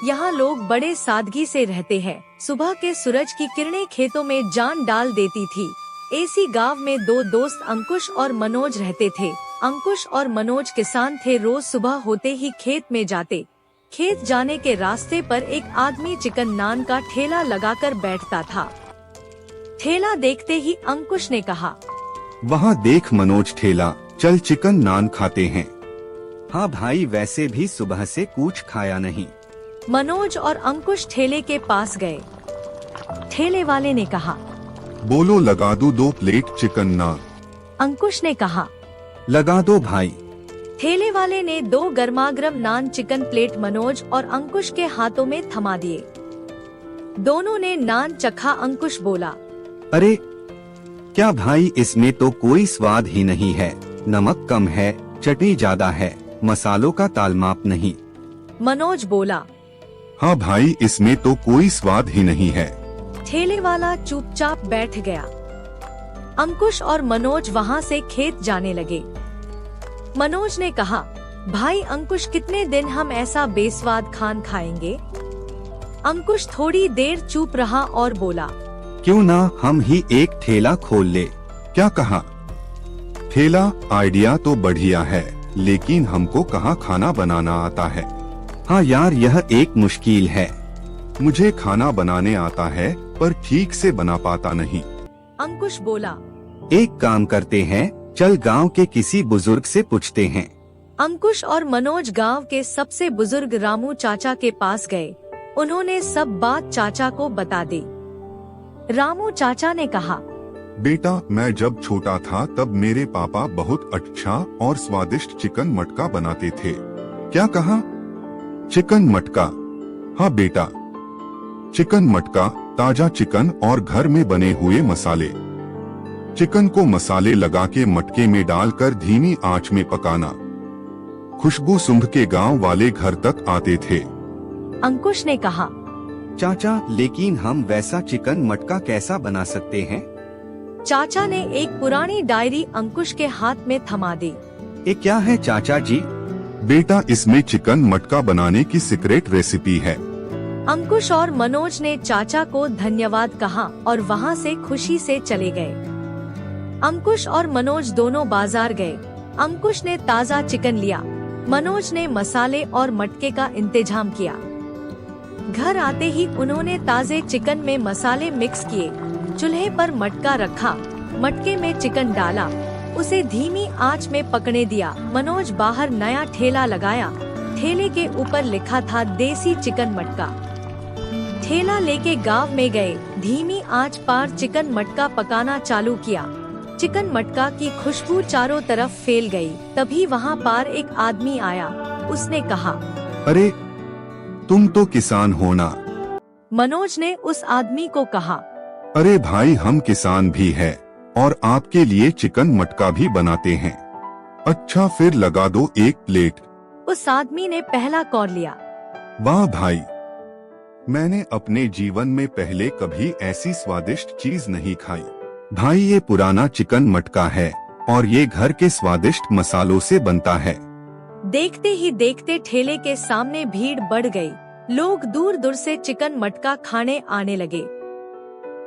यहाँ लोग बड़े सादगी से रहते हैं। सुबह के सूरज की किरणें खेतों में जान डाल देती थी। ऐसी गांव में दो दोस्त अंकुश और मनोज रहते थे। अंकुश और मनोज किसान थे। रोज सुबह होते ही खेत में जाते। खेत जाने के रास्ते पर एक आदमी चिकन नान का ठेला लगाकर बैठता था। ठेला देखते ही अंकुश ने कहा, वहाँ देख मनोज ठेला, चल चिकन नान खाते हैं। हाँ भाई, वैसे भी सुबह से कुछ खाया नहीं। मनोज और अंकुश ठेले के पास गए। ठेले वाले ने कहा, बोलो लगा दूं 2 प्लेट चिकन नान। अंकुश ने कहा, लगा दो भाई। ठेले वाले ने 2 गर्मागर्म नान चिकन प्लेट मनोज और अंकुश के हाथों में थमा दिए। दोनों ने नान चखा। अंकुश बोला, अरे क्या भाई, इसमें तो कोई स्वाद ही नहीं है। नमक कम है, चटनी ज्यादा है, मसालों का तालमाप नहीं। मनोज बोला, हाँ भाई, इसमें तो कोई स्वाद ही नहीं है। ठेले वाला चुपचाप बैठ गया। अंकुश और मनोज वहाँ से खेत जाने लगे। मनोज ने कहा, भाई अंकुश, कितने दिन हम ऐसा बेस्वाद खान खाएंगे? अंकुश थोड़ी देर चुप रहा और बोला, क्यों ना हम ही एक ठेला खोल ले। क्या कहा? ठेला आइडिया तो बढ़िया है, लेकिन हमको कहाँ खाना बनाना आता है। हाँ यार, यह एक मुश्किल है। मुझे खाना बनाने आता है, पर ठीक से बना पाता नहीं। अंकुश बोला, एक काम करते हैं, चल गांव के किसी बुजुर्ग से पूछते हैं। अंकुश और मनोज गांव के सबसे बुजुर्ग रामू चाचा के पास गए। उन्होंने सब बात चाचा को बता दी। रामू चाचा ने कहा, बेटा, मैं जब छोटा था तब मेरे पापा बहुत अच्छा और स्वादिष्ट चिकन मटका बनाते थे। क्या कहा? चिकन मटका? हाँ बेटा, चिकन मटका, ताजा चिकन और घर में बने हुए मसाले। चिकन को मसाले लगा के मटके में डालकर धीमी आंच में पकाना। खुशबू सूंघ के गांव वाले घर तक आते थे। अंकुश ने कहा, चाचा, लेकिन हम वैसा चिकन मटका कैसा बना सकते हैं? चाचा ने एक पुरानी डायरी अंकुश के हाथ में थमा दी। ये क्या है चाचा जी? बेटा, इसमें चिकन मटका बनाने की सीक्रेट रेसिपी है। अंकुश और मनोज ने चाचा को धन्यवाद कहा और वहाँ से खुशी से चले गए। अंकुश और मनोज दोनों बाजार गए। अंकुश ने ताज़ा चिकन लिया। मनोज ने मसाले और मटके का इंतजाम किया। घर आते ही उन्होंने ताज़े चिकन में मसाले मिक्स किए। चूल्हे पर मटका रखा। मटके में चिकन डाला। उसे धीमी आंच में पकने दिया। मनोज बाहर नया ठेला लगाया। ठेले के ऊपर लिखा था देसी चिकन मटका। ठेला लेके गांव में गए। धीमी आंच पर चिकन मटका पकाना चालू किया। चिकन मटका की खुशबू चारों तरफ फैल गई। तभी वहाँ पर एक आदमी आया। उसने कहा, अरे तुम तो किसान हो ना? मनोज ने उस आदमी को कहा, अरे भाई, हम किसान भी हैं और आपके लिए चिकन मटका भी बनाते हैं। अच्छा, फिर लगा दो 1 प्लेट। उस आदमी ने पहला कौर लिया। वाह भाई, मैंने अपने जीवन में पहले कभी ऐसी स्वादिष्ट चीज नहीं खाई। भाई, ये पुराना चिकन मटका है और ये घर के स्वादिष्ट मसालों से बनता है। देखते ही देखते ठेले के सामने भीड़ बढ़ गई। लोग दूर दूर से चिकन मटका खाने आने लगे।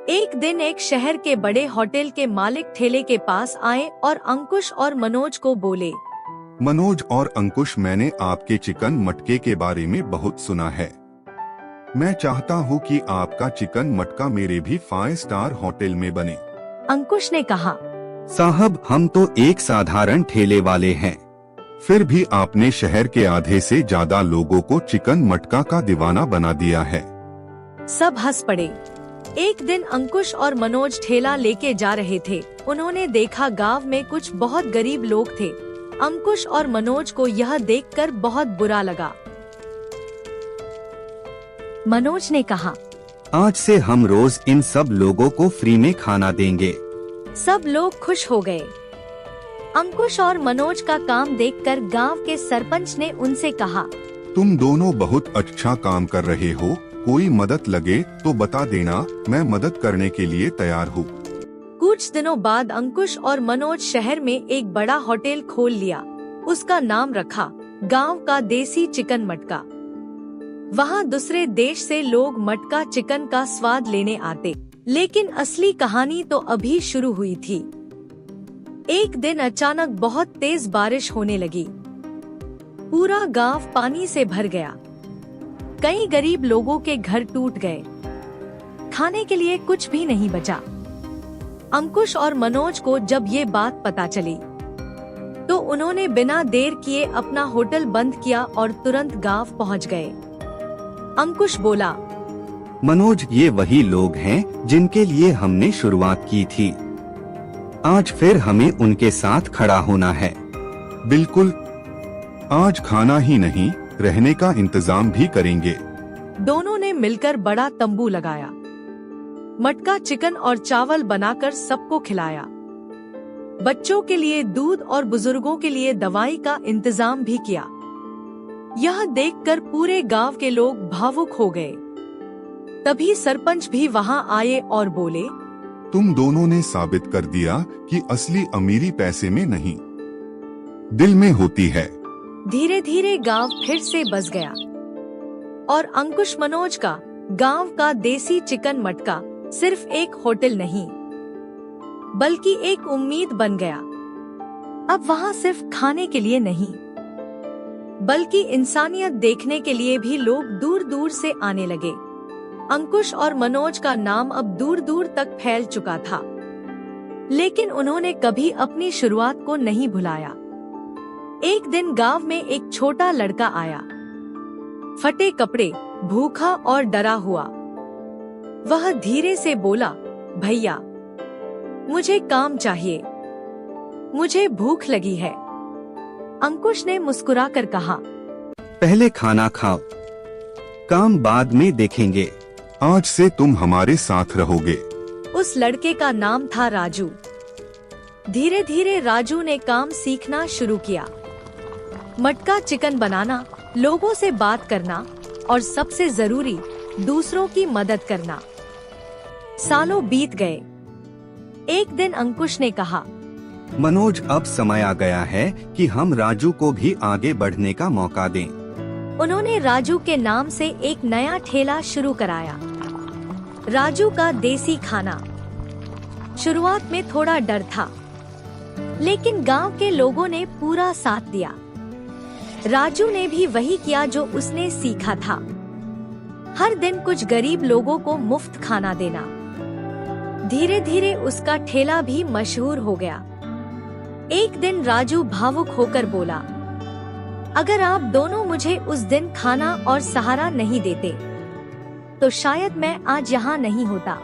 एक दिन एक शहर के बड़े होटल के मालिक ठेले के पास आए और अंकुश और मनोज को बोले, मनोज और अंकुश, मैंने आपके चिकन मटके के बारे में बहुत सुना है। मैं चाहता हूँ कि आपका चिकन मटका मेरे भी 5 स्टार होटल में बने। अंकुश ने कहा, साहब, हम तो एक साधारण ठेले वाले हैं। फिर भी आपने शहर के आधे से ज्यादा लोगों को चिकन मटका का दीवाना बना दिया है। सब हंस पड़े। एक दिन अंकुश और मनोज ठेला लेके जा रहे थे। उन्होंने देखा गांव में कुछ बहुत गरीब लोग थे। अंकुश और मनोज को यह देखकर बहुत बुरा लगा। मनोज ने कहा, आज से हम रोज इन सब लोगों को फ्री में खाना देंगे। सब लोग खुश हो गए। अंकुश और मनोज का काम देखकर गांव के सरपंच ने उनसे कहा, तुम दोनों बहुत अच्छा काम कर रहे हो। कोई मदद लगे तो बता देना, मैं मदद करने के लिए तैयार हूँ। कुछ दिनों बाद अंकुश और मनोज शहर में एक बड़ा होटल खोल लिया। उसका नाम रखा गांव का देसी चिकन मटका। वहाँ दूसरे देश से लोग मटका चिकन का स्वाद लेने आते, लेकिन असली कहानी तो अभी शुरू हुई थी। एक दिन अचानक बहुत तेज बारिश होने लगी। पूरा गांव पानी से भर गया। कई गरीब लोगों के घर टूट गए। खाने के लिए कुछ भी नहीं बचा। अंकुश और मनोज को जब ये बात पता चली तो उन्होंने बिना देर किए अपना होटल बंद किया और तुरंत गांव पहुंच गए। अंकुश बोला, मनोज, ये वही लोग हैं जिनके लिए हमने शुरुआत की थी। आज फिर हमें उनके साथ खड़ा होना है। बिल्कुल, आज खाना ही नहीं, रहने का इंतजाम भी करेंगे। दोनों ने मिलकर बड़ा तंबू लगाया। मटका चिकन और चावल बनाकर सबको खिलाया। बच्चों के लिए दूध और बुजुर्गों के लिए दवाई का इंतजाम भी किया। यह देखकर पूरे गांव के लोग भावुक हो गए। तभी सरपंच भी वहां आए और बोले, तुम दोनों ने साबित कर दिया कि असली अमीरी पैसे में नहीं, दिल में होती है। धीरे धीरे गांव फिर से बस गया और अंकुश मनोज का गांव का देसी चिकन मटका सिर्फ एक होटल नहीं बल्कि एक उम्मीद बन गया। अब वहां सिर्फ खाने के लिए नहीं बल्कि इंसानियत देखने के लिए भी लोग दूर दूर से आने लगे। अंकुश और मनोज का नाम अब दूर दूर तक फैल चुका था, लेकिन उन्होंने कभी अपनी शुरुआत को नहीं भुलाया। एक दिन गांव में एक छोटा लड़का आया, फटे कपड़े, भूखा और डरा हुआ। वह धीरे से बोला, भैया, मुझे काम चाहिए, मुझे भूख लगी है। अंकुश ने मुस्कुराकर कहा, पहले खाना खाओ, काम बाद में देखेंगे। आज से तुम हमारे साथ रहोगे। उस लड़के का नाम था राजू। धीरे धीरे राजू ने काम सीखना शुरू किया। मटका चिकन बनाना, लोगों से बात करना और सबसे जरूरी, दूसरों की मदद करना। सालों बीत गए। एक दिन अंकुश ने कहा, मनोज, अब समय आ गया है कि हम राजू को भी आगे बढ़ने का मौका दें। उन्होंने राजू के नाम से एक नया ठेला शुरू कराया, राजू का देसी खाना। शुरुआत में थोड़ा डर था, लेकिन गांव के लोगों ने पूरा साथ दिया। राजू ने भी वही किया जो उसने सीखा था, हर दिन कुछ गरीब लोगों को मुफ्त खाना देना। धीरे धीरे उसका ठेला भी मशहूर हो गया। एक दिन राजू भावुक होकर बोला, अगर आप दोनों मुझे उस दिन खाना और सहारा नहीं देते तो शायद मैं आज यहाँ नहीं होता।